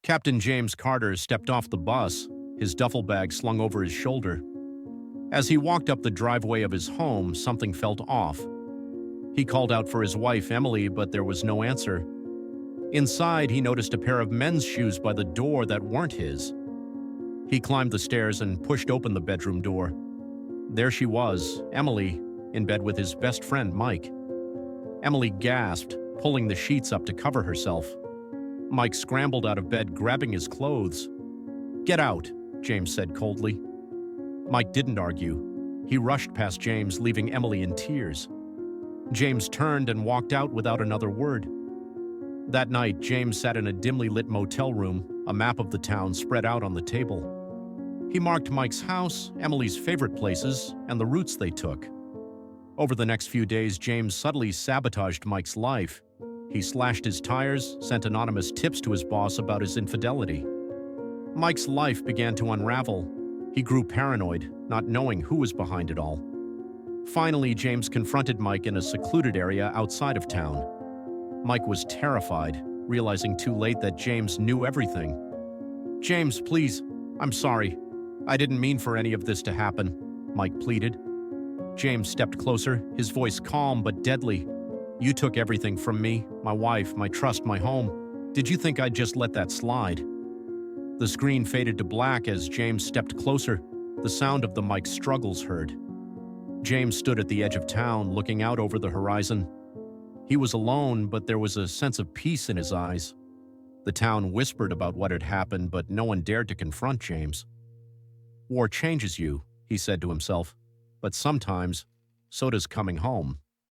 Captain James Carter stepped off the bus, his duffel bag slung over his shoulder. As he walked up the driveway of his home, something felt off. He called out for his wife, Emily, but there was no answer. Inside, he noticed a pair of men's shoes by the door that weren't his. He climbed the stairs and pushed open the bedroom door. There she was, Emily, in bed with his best friend, Mike. Emily gasped, pulling the sheets up to cover herself. Mike scrambled out of bed, grabbing his clothes. "Get out," James said coldly. Mike didn't argue. He rushed past James, leaving Emily in tears. James turned and walked out without another word. That night, James sat in a dimly lit motel room, a map of the town spread out on the table. He marked Mike's house, Emily's favorite places, and the routes they took. Over the next few days, James subtly sabotaged Mike's life. He slashed his tires, sent anonymous tips to his boss about his infidelity. Mike's life began to unravel. He grew paranoid, not knowing who was behind it all. Finally, James confronted Mike in a secluded area outside of town. Mike was terrified, realizing too late that James knew everything. "James, please, I'm sorry. I didn't mean for any of this to happen," Mike pleaded. James stepped closer, his voice calm but deadly. "You took everything from me, my wife, my trust, my home. Did you think I'd just let that slide?" The screen faded to black as James stepped closer, the sound of the Mike's struggles heard. James stood at the edge of town, looking out over the horizon. He was alone, but there was a sense of peace in his eyes. The town whispered about what had happened, but no one dared to confront James. "War changes you," he said to himself, "but sometimes, so does coming home."